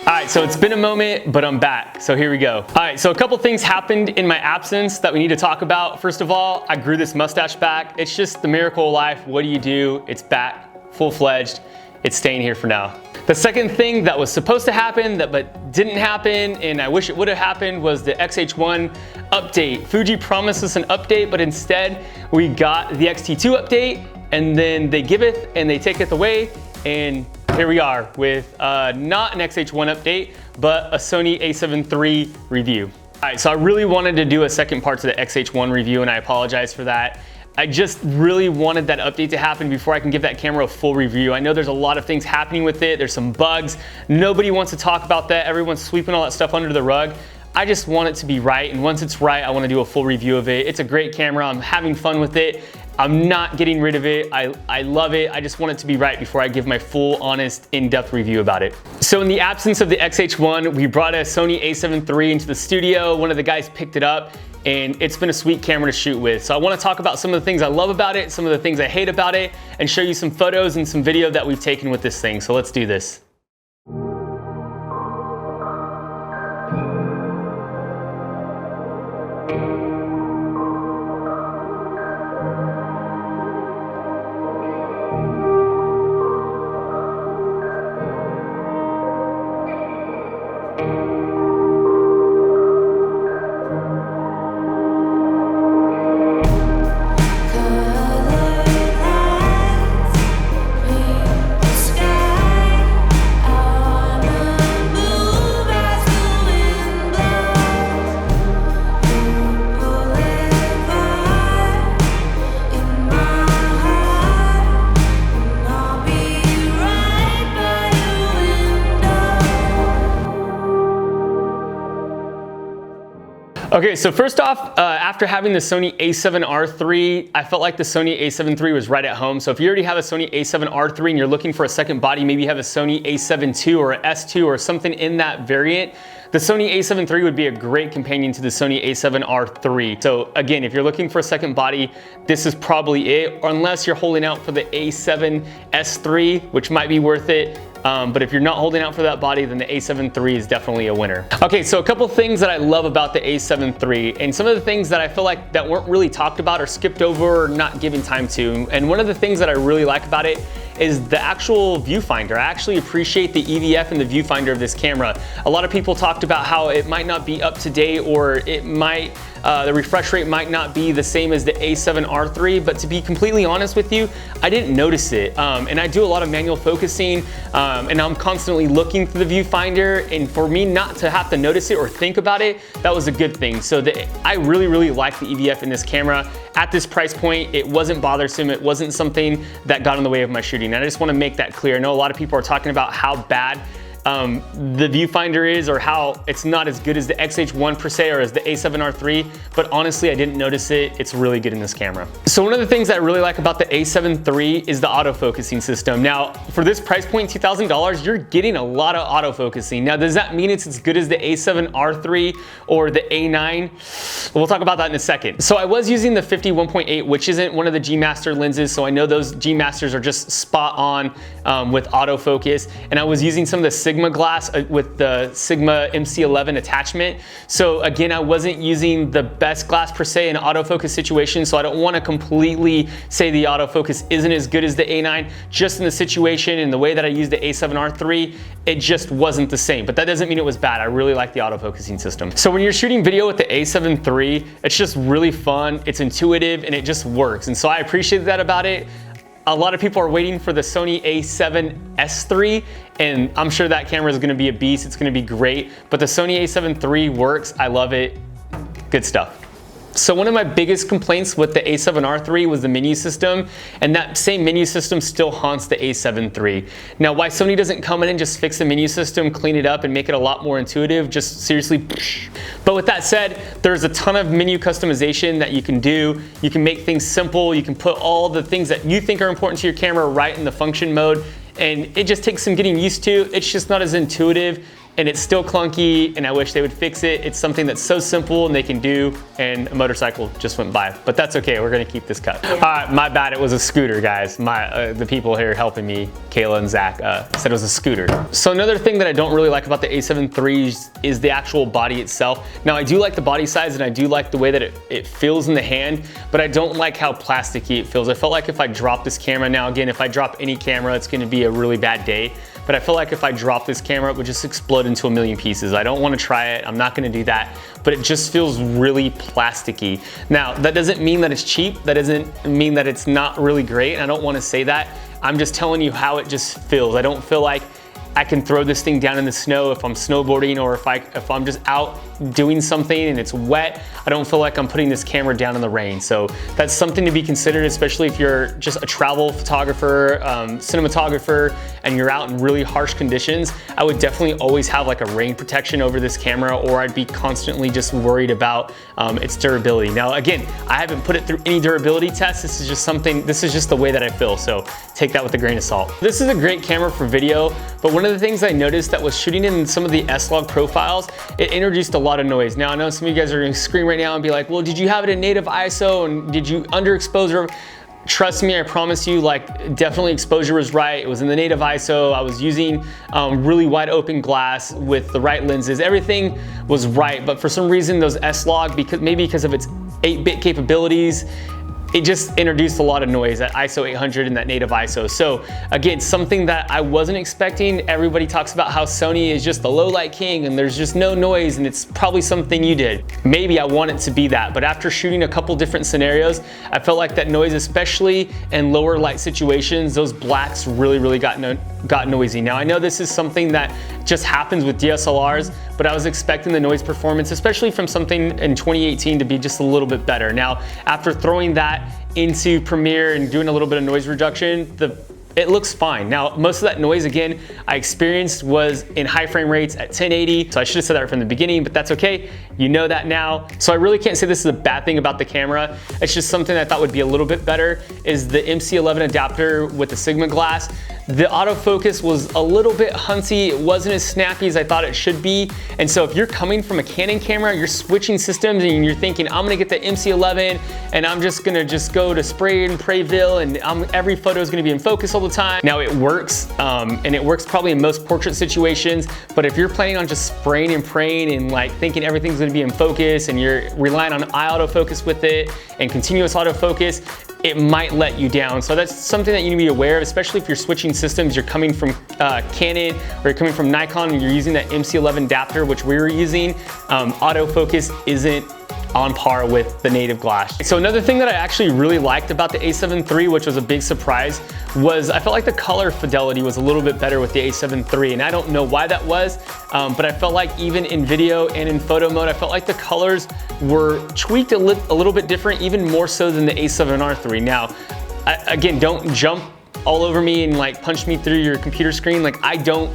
All right, so it's been a moment, but I'm back. So here we go. All right, so a couple things happened in my absence that we need to talk about. First of all, I grew this mustache back. It's just the miracle of life. What do? It's back, full-fledged. It's staying here for now. The second thing that was supposed to happen but didn't happen, and I wish it would have happened, was the XH1 update. Fuji promised us an update, but instead we got the X-T2 update, and then they giveth and they taketh away, and here we are with not an XH1 update, but a Sony a7 III review. All right, so I really wanted to do a second part to the XH1 review, and I apologize for that. I just really wanted that update to happen before I can give that camera a full review. I know there's a lot of things happening with it. There's some bugs. Nobody wants to talk about that. Everyone's sweeping all that stuff under the rug. I just want it to be right, and once it's right, I want to do a full review of it. It's a great camera. I'm having fun with it. I'm not getting rid of it. I love it. I just want it to be right before I give my full, honest, in-depth review about it. So in the absence of the XH1, we brought a Sony a7 III into the studio. One of the guys picked it up, and it's been a sweet camera to shoot with. So I want to talk about some of the things I love about it, some of the things I hate about it, and show you some photos and some video that we've taken with this thing. So let's do this. Okay, so first off, after having the Sony a7R III, I felt like the Sony a7 III was right at home. So if you already have a Sony a7R III and you're looking for a second body, maybe you have a Sony a7 II or an S2 or something in that variant, the Sony a7 III would be a great companion to the Sony a7R III. So again, if you're looking for a second body, this is probably it, unless you're holding out for the a7S III, which might be worth it. But if you're not holding out for that body, then the a7 III is definitely a winner. Okay, so a couple things that I love about the a7 III, and some of the things that I feel like that weren't really talked about or skipped over or not given time to. And one of the things that I really like about it is the actual viewfinder. I actually appreciate the EVF and the viewfinder of this camera. A lot of people talked about how it might not be up to date, or it might, the refresh rate might not be the same as the a7R III, but to be completely honest with you, I didn't notice it. And I do a lot of manual focusing, and I'm constantly looking through the viewfinder, and for me not to have to notice it or think about it, that was a good thing. So I really like the EVF in this camera. At this price point, it wasn't bothersome. It wasn't something that got in the way of my shooting. And I just want to make that clear. I know a lot of people are talking about how bad the viewfinder is, or how it's not as good as the XH1 per se, or as the a7R III, but honestly, I didn't notice it. It's really good in this camera. So one of the things that I really like about the a7 III is the autofocusing system. Now, for this price point, $2,000, you're getting a lot of autofocusing. Now, does that mean it's as good as the a7R III or the A9? We'll talk about that in a second. So I was using the 50-1.8, which isn't one of the G Master lenses, so I know those G Masters are just spot on with autofocus, and I was using some of the Sigma glass with the Sigma MC11 attachment. So again, I wasn't using the best glass per se in an autofocus situation, so I don't want to completely say the autofocus isn't as good as the A9. Just in the situation and the way that I used the a7R III, it just wasn't the same, but that doesn't mean it was bad. I really like the autofocusing system. So when you're shooting video with the a7 III, it's just really fun, it's intuitive, and it just works. And so I appreciate that about it. A lot of people are waiting for the Sony a7S III, and I'm sure that camera is gonna be a beast. It's gonna be great, but the Sony a7 III works. I love it. Good stuff. So one of my biggest complaints with the a7R III was the menu system, and that same menu system still haunts the a7 III. Now, why Sony doesn't come in and just fix the menu system, clean it up, and make it a lot more intuitive, just seriously. But with that said, there's a ton of menu customization that you can do. You can make things simple. You can put all the things that you think are important to your camera right in the function mode, and it just takes some getting used to. It's just not as intuitive and it's still clunky, and I wish they would fix it. It's something that's so simple and they can do, and a motorcycle just went by. But that's okay, we're gonna keep this cut. My bad, it was a scooter, guys. The people here helping me, Kayla and Zach, said it was a scooter. So another thing that I don't really like about the a7 III is the actual body itself. Now, I do like the body size, and I do like the way that it feels in the hand, but I don't like how plasticky it feels. I felt like if I drop this camera, now again, if I drop any camera, it's gonna be a really bad day. But I feel like if I drop this camera, it would just explode into a million pieces. I don't wanna try it, I'm not gonna do that, but it just feels really plasticky. Now, that doesn't mean that it's cheap, that doesn't mean that it's not really great, and I don't wanna say that. I'm just telling you how it just feels. I don't feel like I can throw this thing down in the snow if I'm snowboarding, or if I'm just out doing something and it's wet. I don't feel like I'm putting this camera down in the rain. So that's something to be considered, especially if you're just a travel photographer, cinematographer, and you're out in really harsh conditions. I would definitely always have like a rain protection over this camera, or I'd be constantly just worried about its durability. Now, again, I haven't put it through any durability tests. This is just the way that I feel. So take that with a grain of salt. This is a great camera for video, but one of the things I noticed that was shooting in some of the S-Log profiles, it introduced a lot of noise. Now, I know some of you guys are gonna scream right now and be like, well, did you have it in native ISO, and did you underexpose? Trust me, I promise you, like, definitely exposure was right. It was in the native ISO. I was using really wide open glass with the right lenses. Everything was right, but for some reason, those S-Log, maybe because of its 8-bit capabilities, it just introduced a lot of noise at ISO 800 and that native ISO. So again, something that I wasn't expecting. Everybody talks about how Sony is just the low light king and there's just no noise, and it's probably something you did. Maybe I want it to be that, but after shooting a couple different scenarios, I felt like that noise, especially in lower light situations, those blacks really got noisy. Now, I know this is something that just happens with DSLRs, but I was expecting the noise performance, especially from something in 2018, to be just a little bit better. Now, after throwing that into Premiere and doing a little bit of noise reduction, it looks fine. Now, most of that noise, again, I experienced was in high frame rates at 1080. So I should have said that from the beginning, but that's okay. You know that now. So I really can't say this is a bad thing about the camera. It's just something I thought would be a little bit better is the MC11 adapter with the Sigma glass. The autofocus was a little bit hunty. It wasn't as snappy as I thought it should be. And so if you're coming from a Canon camera, you're switching systems and you're thinking, I'm gonna get the MC11 and I'm just gonna go to spray and prayville and every photo is gonna be in focus all the time. Now it works, and it works probably in most portrait situations, but if you're planning on just spraying and praying and like thinking everything's gonna be in focus and you're relying on eye autofocus with it and continuous autofocus, it might let you down. So that's something that you need to be aware of, especially if you're switching systems, you're coming from Canon or you're coming from Nikon and you're using that MC11 adapter, which we were using. Autofocus isn't on par with the native glass. So another thing that I actually really liked about the a7 III, which was a big surprise, was I felt like the color fidelity was a little bit better with the a7 III, and I don't know why that was, but I felt like even in video and in photo mode, I felt like the colors were tweaked a little bit different, even more so than the a7R III. Now, again, don't jump all over me and like punch me through your computer screen. Like, I don't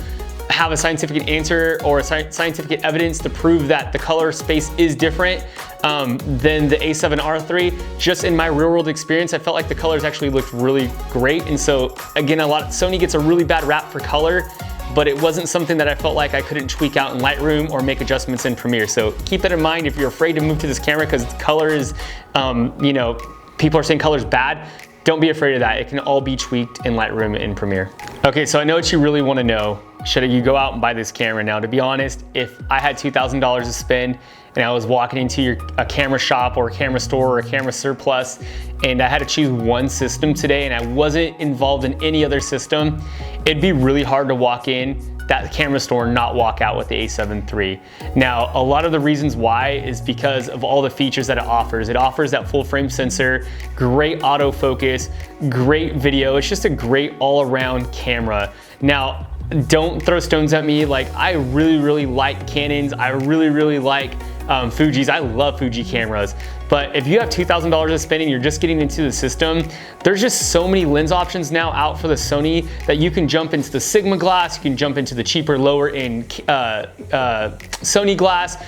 have a scientific answer or a scientific evidence to prove that the color space is different than the a7R III. Just in my real world experience, I felt like the colors actually looked really great. And so again, Sony gets a really bad rap for color, but it wasn't something that I felt like I couldn't tweak out in Lightroom or make adjustments in Premiere. So keep that in mind if you're afraid to move to this camera because color is, you know, people are saying color's bad. Don't be afraid of that. It can all be tweaked in Lightroom and Premiere. Okay, so I know what you really want to know. Should you go out and buy this camera? Now, to be honest, if I had $2,000 to spend and I was walking into a camera shop or a camera store or a camera surplus and I had to choose one system today and I wasn't involved in any other system, it'd be really hard to walk in that camera store and not walk out with the a7 III. Now, a lot of the reasons why is because of all the features that it offers. It offers that full frame sensor, great autofocus, great video. It's just a great all-around camera. Now, don't throw stones at me. Like, I really like Canons. I really like Fujis. I love Fuji cameras. But if you have $2,000 to spend and you're just getting into the system, there's just so many lens options now out for the Sony that you can jump into the Sigma glass, you can jump into the cheaper, lower end Sony glass,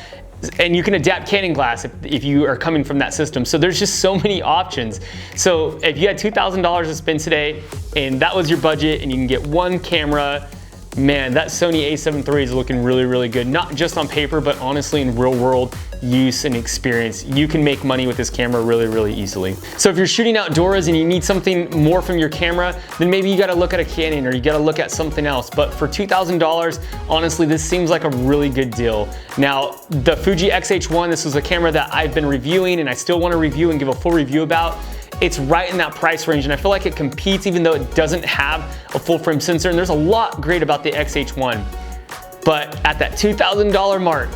and you can adapt Canon glass if you are coming from that system. So there's just so many options. So if you had $2,000 to spend today and that was your budget and you can get one camera man, that Sony a7 III is looking really, really good. Not just on paper, but honestly in real world use and experience. You can make money with this camera really, really easily. So if you're shooting outdoors and you need something more from your camera, then maybe you gotta look at a Canon or you gotta look at something else. But for $2,000, honestly, this seems like a really good deal. Now, the Fuji X-H1, this was a camera that I've been reviewing and I still wanna review and give a full review about. It's right in that price range and I feel like it competes even though it doesn't have a full frame sensor, and there's a lot great about the X-H1. But at that $2,000 mark,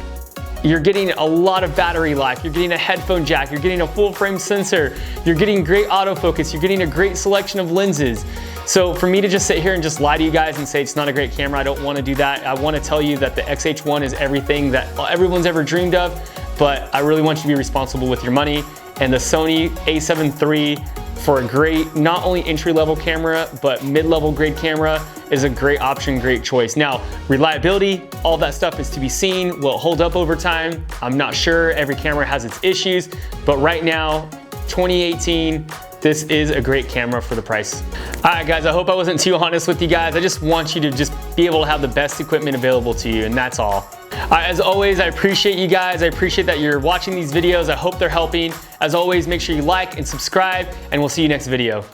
you're getting a lot of battery life, you're getting a headphone jack, you're getting a full frame sensor, you're getting great autofocus, you're getting a great selection of lenses. So for me to just sit here and just lie to you guys and say it's not a great camera, I don't want to do that. I want to tell you that the X-H1 is everything that everyone's ever dreamed of, but I really want you to be responsible with your money. And the Sony a7 III, for a great, not only entry-level camera, but mid-level grade camera, is a great option, great choice. Now, reliability, all that stuff is to be seen. Will it hold up over time? I'm not sure. Every camera has its issues, but right now, 2018, this is a great camera for the price. All right, guys, I hope I wasn't too honest with you guys. I just want you to just be able to have the best equipment available to you, and that's all. All right, as always, I appreciate you guys. I appreciate that you're watching these videos. I hope they're helping. As always, make sure you like and subscribe, and we'll see you next video.